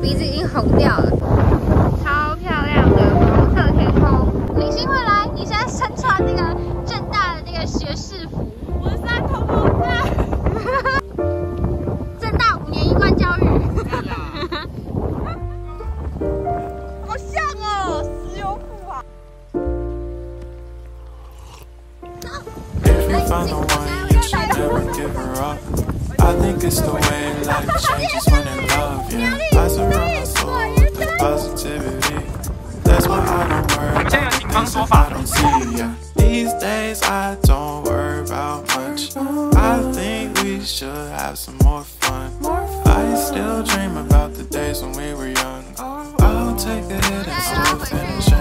鼻子已经红掉了。超漂亮的红色天空，明星会来。你现在身穿那个正大的那个学士服，我是在头毛在。正大5年一贯教育。好像哦，石油库啊。I think it's the way life changes when in love, yeah. I surround myself with positivity. That's why I don't worry about the things that I don't see, yeah. These days I don't worry about much. I think we should have some more fun. I still dream about the days when we were young. I'll take a hit and still finish.